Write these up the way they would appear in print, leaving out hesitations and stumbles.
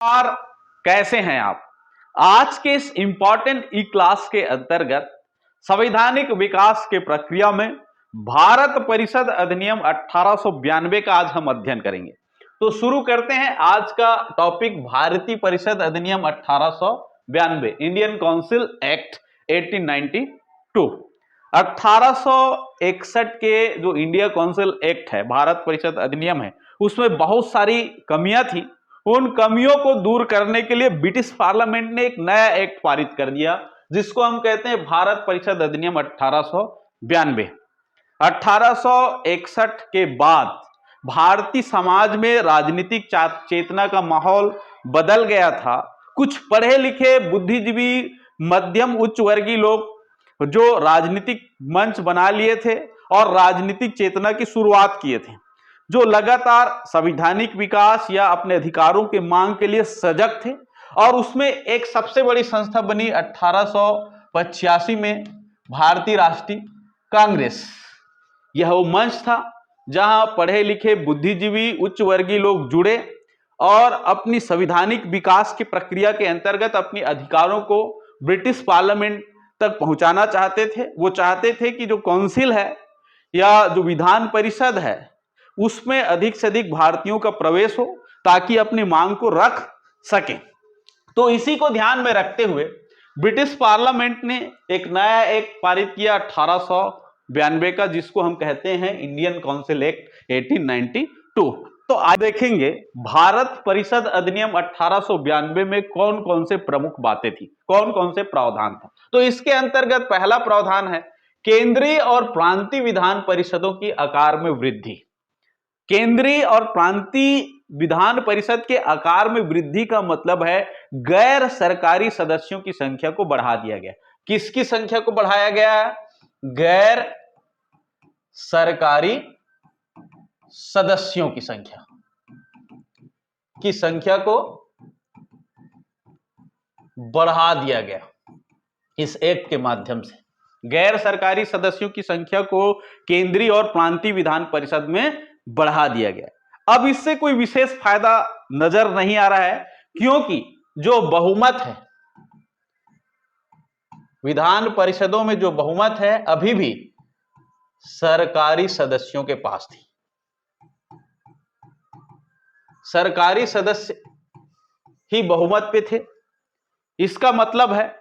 और कैसे हैं आप। आज के इस इंपॉर्टेंट ई क्लास के अंतर्गत संवैधानिक विकास के प्रक्रिया में भारत परिषद अधिनियम 1892 का आज हम अध्ययन करेंगे। तो शुरू करते हैं आज का टॉपिक, भारतीय परिषद अधिनियम 1892, इंडियन काउंसिल एक्ट 1892। 1861 के जो इंडिया काउंसिल एक्ट है, भारत परिषद अधिनियम है, उसमें बहुत सारी कमियां थी। उन कमियों को दूर करने के लिए ब्रिटिश पार्लियामेंट ने एक नया एक्ट पारित कर दिया, जिसको हम कहते हैं भारत परिषद अधिनियम 1892। 1861 के बाद भारतीय समाज में राजनीतिक चेतना का माहौल बदल गया था। कुछ पढ़े लिखे बुद्धिजीवी मध्यम उच्च वर्गीय लोग जो राजनीतिक मंच बना लिए थे और राजनीतिक चेतना की शुरुआत किए थे, जो लगातार संवैधानिक विकास या अपने अधिकारों के मांग के लिए सजग थे। और उसमें एक सबसे बड़ी संस्था बनी 1885 में, भारतीय राष्ट्रीय कांग्रेस। यह वो मंच था जहां पढ़े लिखे बुद्धिजीवी उच्च वर्गीय लोग जुड़े और अपनी संवैधानिक विकास की प्रक्रिया के अंतर्गत अपने अधिकारों को ब्रिटिश पार्लियामेंट तक पहुंचाना चाहते थे। वो चाहते थे कि जो काउंसिल है या जो विधान परिषद है, उसमें अधिक से अधिक भारतीयों का प्रवेश हो ताकि अपनी मांग को रख सके। तो इसी को ध्यान में रखते हुए ब्रिटिश पार्लियामेंट ने एक नया एक्ट पारित किया 1892 का, जिसको हम कहते हैं इंडियन काउंसिल एक्ट 1892। तो आज देखेंगे भारत परिषद अधिनियम 1892 में कौन कौन से प्रमुख बातें थी, कौन कौन से प्रावधान था। तो इसके अंतर्गत पहला प्रावधान है केंद्रीय और प्रांतीय विधान परिषदों की आकार में वृद्धि। केंद्रीय और प्रांतीय विधान परिषद के आकार में वृद्धि का मतलब है गैर सरकारी सदस्यों की संख्या को बढ़ा दिया गया। किसकी संख्या को बढ़ाया गया? गैर सरकारी सदस्यों की संख्या को बढ़ा दिया गया इस एक्ट के माध्यम से। गैर सरकारी सदस्यों की संख्या को केंद्रीय और प्रांतीय विधान परिषद में बढ़ा दिया गया। अब इससे कोई विशेष फायदा नजर नहीं आ रहा है, क्योंकि जो बहुमत है विधान परिषदों में, जो बहुमत है अभी भी सरकारी सदस्यों के पास थी। सरकारी सदस्य ही बहुमत पे थे। इसका मतलब है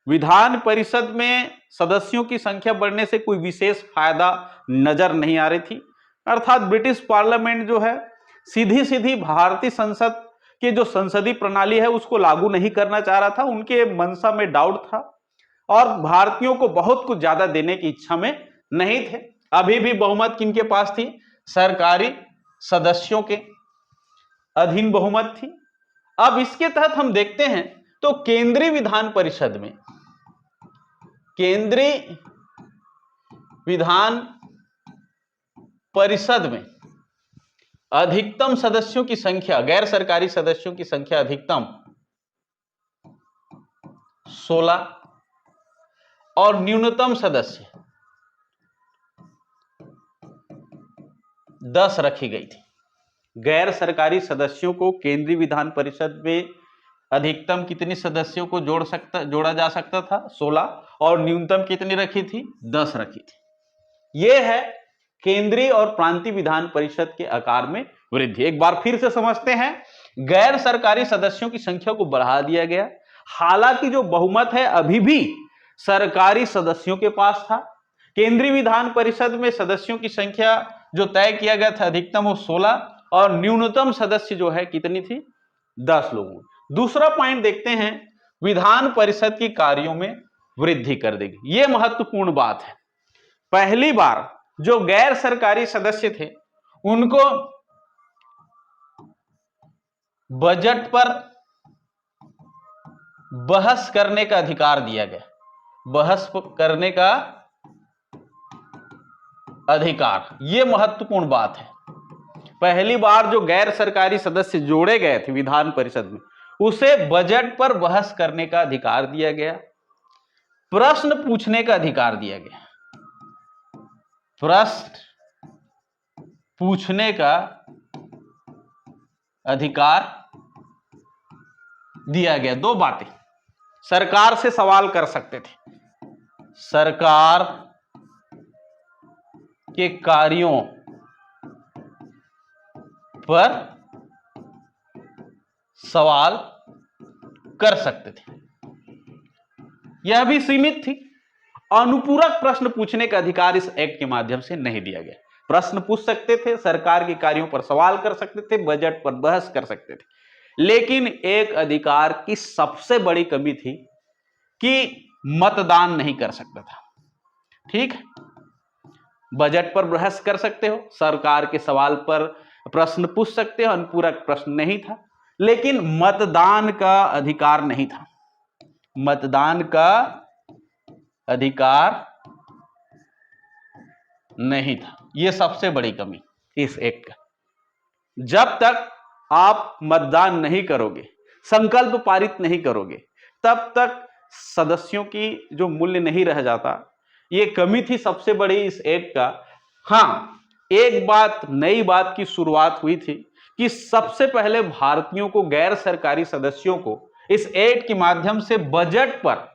विधान परिषद में सदस्यों की संख्या बढ़ने से कोई विशेष फायदा नजर नहीं आ रही थी। अर्थात ब्रिटिश पार्लियामेंट जो है सीधी सीधी भारतीय संसद की जो संसदीय प्रणाली है उसको लागू नहीं करना चाह रहा था। उनके मंशा में डाउट था और भारतीयों को बहुत कुछ ज्यादा देने की इच्छा में नहीं थे। अभी भी बहुमत किनके पास थी? सरकारी सदस्यों के अधीन बहुमत थी। अब इसके तहत हम देखते हैं तो केंद्रीय विधान परिषद में, केंद्रीय विधान परिषद में अधिकतम सदस्यों की संख्या, गैर सरकारी सदस्यों की संख्या अधिकतम 16 और न्यूनतम सदस्य 10 रखी गई थी। गैर सरकारी सदस्यों को केंद्रीय विधान परिषद में अधिकतम कितने सदस्यों को जोड़ा जा सकता था? 16, और न्यूनतम कितनी रखी थी? 10 रखी थी। यह है केंद्रीय और प्रांतीय विधान परिषद के आकार में वृद्धि। एक बार फिर से समझते हैं, गैर सरकारी सदस्यों की संख्या को बढ़ा दिया गया। हालांकि जो बहुमत है अभी भी सरकारी सदस्यों के पास था। केंद्रीय विधान परिषद में सदस्यों की संख्या जो तय किया गया था अधिकतम वो 16 और न्यूनतम सदस्य जो है कितनी थी? 10 लोगों। दूसरा पॉइंट देखते हैं, विधान परिषद की कार्यों में वृद्धि कर देगी। यह महत्वपूर्ण बात है। पहली बार जो गैर सरकारी सदस्य थे उनको बजट पर बहस करने का अधिकार दिया गया। बहस करने का अधिकार, यह महत्वपूर्ण बात है। पहली बार जो गैर सरकारी सदस्य जोड़े गए थे विधान परिषद में, उसे बजट पर बहस करने का अधिकार दिया गया। प्रश्न पूछने का अधिकार दिया गया। प्रश्न पूछने का अधिकार दिया गया। दो बातें, सरकार से सवाल कर सकते थे, सरकार के कार्यों पर सवाल कर सकते थे, यह भी सीमित थी। अनुपूरक प्रश्न पूछने का अधिकार इस एक्ट के माध्यम से नहीं दिया गया। प्रश्न पूछ सकते थे, सरकार के कार्यों पर सवाल कर सकते थे, बजट पर बहस कर सकते थे, लेकिन एक अधिकार की सबसे बड़ी कमी थी कि मतदान नहीं कर सकता था। ठीक है, बजट पर बहस कर सकते हो, सरकार के सवाल पर प्रश्न पूछ सकते हो, अनुपूरक प्रश्न नहीं था, लेकिन मतदान का अधिकार नहीं था। मतदान का अधिकार नहीं था, यह सबसे बड़ी कमी इस एक्ट का। जब तक आप मतदान नहीं करोगे, संकल्प पारित नहीं करोगे, तब तक सदस्यों की जो मूल्य नहीं रह जाता, ये कमी थी सबसे बड़ी इस एक्ट का। हाँ, एक बात, नई बात की शुरुआत हुई थी कि सबसे पहले भारतीयों को, गैर सरकारी सदस्यों को इस एक्ट के माध्यम से बजट पर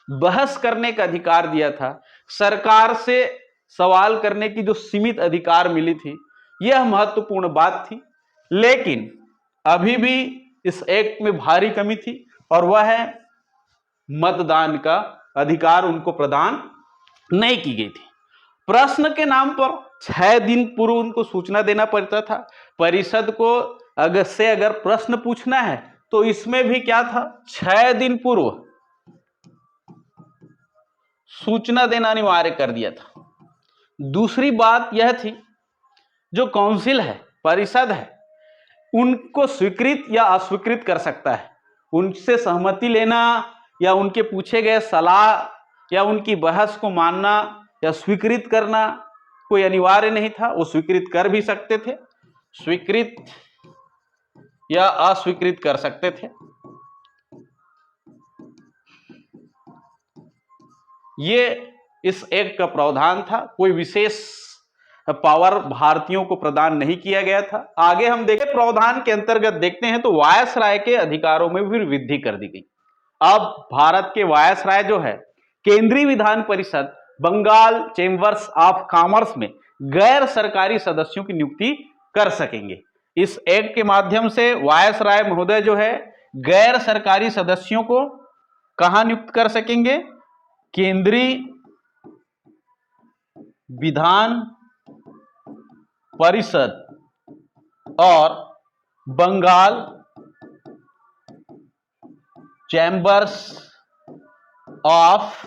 बहस करने का अधिकार दिया था। सरकार से सवाल करने की जो सीमित अधिकार मिली थी, यह महत्वपूर्ण बात थी, लेकिन अभी भी इस एक्ट में भारी कमी थी, और वह है मतदान का अधिकार उनको प्रदान नहीं की गई थी। प्रश्न के नाम पर 6 दिन पूर्व उनको सूचना देना पड़ता था। परिषद को अगर प्रश्न पूछना है तो इसमें भी क्या था, 6 दिन पूर्व सूचना देना अनिवार्य कर दिया था। दूसरी बात यह थी, जो काउंसिल है, परिषद है, उनको स्वीकृत या अस्वीकृत कर सकता है। उनसे सहमति लेना या उनके पूछे गए सलाह या उनकी बहस को मानना या स्वीकृत करना कोई अनिवार्य नहीं था, वो स्वीकृत कर भी सकते थे, स्वीकृत या अस्वीकृत कर सकते थे। ये इस एक्ट का प्रावधान था, कोई विशेष पावर भारतीयों को प्रदान नहीं किया गया था। आगे हम देखें, प्रावधान के अंतर्गत देखते हैं तो वायसराय के अधिकारों में भी वृद्धि कर दी गई। अब भारत के वायसराय जो है, केंद्रीय Vidhan Parishad Bengal chambers of commerce में गैर सरकारी सदस्यों की नियुक्ति कर सकेंगे। इस एक्ट के माध्यम से वायसराय महोदय जो है, गैर सरकारी सदस्यों को कहां नियुक्त कर सकेंगे, केंद्रीय विधान परिषद और बंगाल चैम्बर्स ऑफ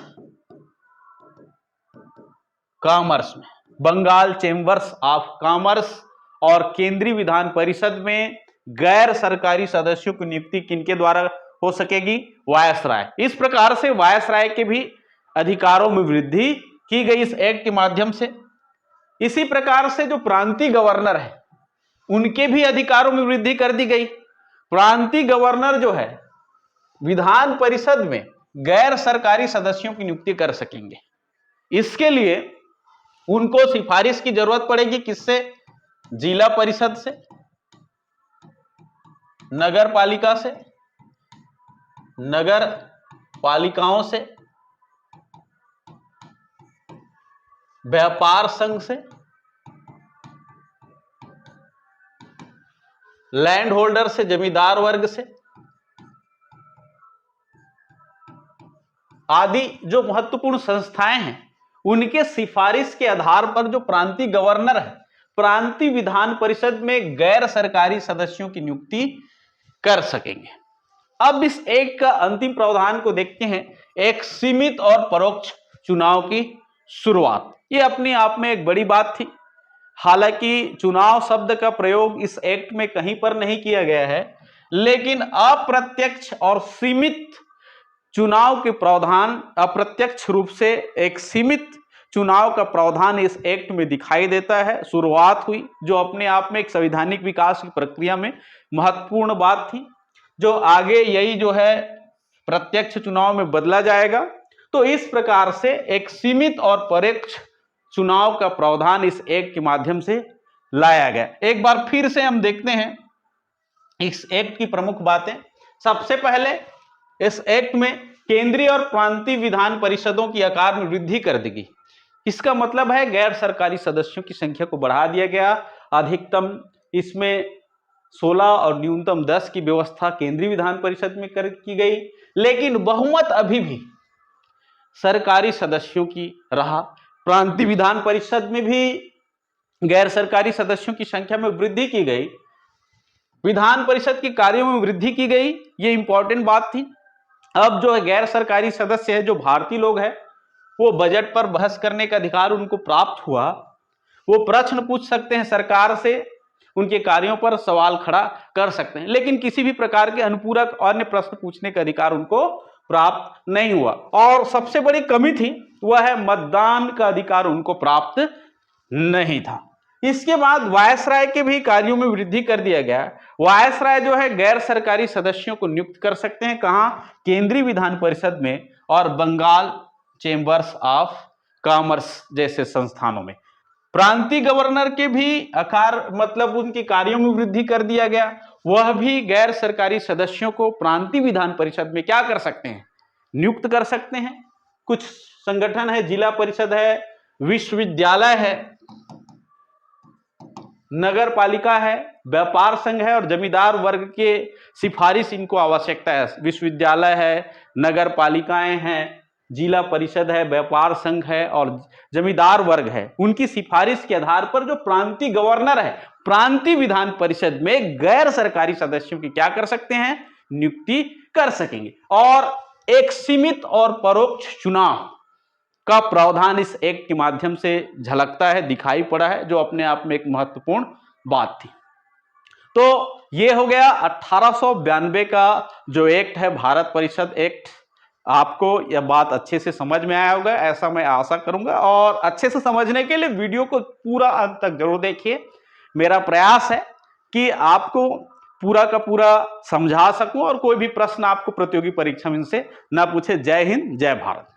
कॉमर्स में। बंगाल चैम्बर्स ऑफ कॉमर्स और केंद्रीय विधान परिषद में गैर सरकारी सदस्यों की नियुक्ति किनके द्वारा हो सकेगी, वायसराय। इस प्रकार से वायसराय के भी अधिकारों में वृद्धि की गई इस एक्ट के माध्यम से। इसी प्रकार से जो प्रांतीय गवर्नर है, उनके भी अधिकारों में वृद्धि कर दी गई। प्रांतीय गवर्नर जो है, विधान परिषद में गैर सरकारी सदस्यों की नियुक्ति कर सकेंगे। इसके लिए उनको सिफारिश की जरूरत पड़ेगी, किससे, जिला परिषद से, नगर पालिका से, नगर पालिकाओं से, व्यापार संघ से, लैंड होल्डर से, जमींदार वर्ग से, आदि जो महत्वपूर्ण संस्थाएं हैं, उनके सिफारिश के आधार पर जो प्रांतीय गवर्नर है, प्रांतीय विधान परिषद में गैर सरकारी सदस्यों की नियुक्ति कर सकेंगे। अब इस एक्ट का अंतिम प्रावधान को देखते हैं, एक सीमित और परोक्ष चुनाव की शुरुआत। ये अपने आप में एक बड़ी बात थी। हालांकि चुनाव शब्द का प्रयोग इस एक्ट में कहीं पर नहीं किया गया है, लेकिन अप्रत्यक्ष और सीमित चुनाव के प्रावधान, अप्रत्यक्ष रूप से एक सीमित चुनाव का प्रावधान इस एक्ट में दिखाई देता है। शुरुआत हुई, जो अपने आप में एक संवैधानिक विकास की प्रक्रिया में महत्वपूर्ण बात थी, जो आगे यही जो है प्रत्यक्ष चुनाव में बदला जाएगा। तो इस प्रकार से एक सीमित और परोक्ष चुनाव का प्रावधान इस एक्ट के माध्यम से लाया गया। एक बार फिर से हम देखते हैं इस एक्ट की प्रमुख बातें। सबसे पहले इस एक्ट में केंद्रीय और प्रांतीय विधान परिषदों की आकार में वृद्धि कर दी गई। इसका मतलब है गैर सरकारी सदस्यों की संख्या को बढ़ा दिया गया। अधिकतम इसमें 16 और न्यूनतम 10 की व्यवस्था केंद्रीय विधान परिषद में की गई, लेकिन बहुमत अभी भी सरकारी सदस्यों की रहा। प्रांतीय विधान परिषद में भी गैर सरकारी सदस्यों की संख्या में वृद्धि की गई, विधान परिषद के कार्यों में वृद्धि की गई, ये इंपॉर्टेंट बात थी। अब जो गैर सरकारी सदस्य है, जो भारतीय लोग हैं, वो बजट पर बहस करने का अधिकार उनको प्राप्त हुआ। वो प्रश्न पूछ सकते हैं सरकार से, उनके कार्यों पर सवाल खड़ा कर सकते हैं, लेकिन किसी भी प्रकार के अनुपूरक अन्य प्रश्न पूछने का अधिकार उनको प्राप्त नहीं हुआ। और सबसे बड़ी कमी थी वह है मतदान का अधिकार उनको प्राप्त नहीं था। इसके बाद वायसराय के भी कार्यों में वृद्धि कर दिया गया। वायसराय जो है गैर सरकारी सदस्यों को नियुक्त कर सकते हैं, कहां? केंद्रीय विधान परिषद में और बंगाल चेंबर्स ऑफ कॉमर्स जैसे संस्थानों में। प्रांतीय गवर्नर के भी आकार मतलब उनके कार्यों में वृद्धि कर दिया गया। वह भी गैर सरकारी सदस्यों को प्रांतीय विधान परिषद में क्या कर सकते हैं? नियुक्त कर सकते हैं। कुछ संगठन है, जिला परिषद है, विश्वविद्यालय है, नगर पालिका है, व्यापार संघ है और जमींदार वर्ग के सिफारिश इनको आवश्यकता है। विश्वविद्यालय है, नगर पालिकाएं हैं, जिला परिषद है, व्यापार संघ है और जमींदार वर्ग है, उनकी सिफारिश के आधार पर जो प्रांतीय गवर्नर है, प्रांतीय विधान परिषद में गैर सरकारी सदस्यों की क्या कर सकते हैं? नियुक्ति कर सकेंगे। और एक सीमित और परोक्ष चुनाव का प्रावधान इस एक्ट के माध्यम से झलकता है, दिखाई पड़ा है, जो अपने आप में एक महत्वपूर्ण बात थी। तो ये हो गया 1892 का जो एक्ट है, भारत परिषद एक्ट। आपको यह बात अच्छे से समझ में आया होगा, ऐसा मैं आशा करूंगा। और अच्छे से समझने के लिए वीडियो को पूरा अंत तक जरूर देखिए। मेरा प्रयास है कि आपको पूरा का पूरा समझा सकूं और कोई भी प्रश्न आपको प्रतियोगी परीक्षा में इनसे ना पूछे। जय हिंद, जय भारत।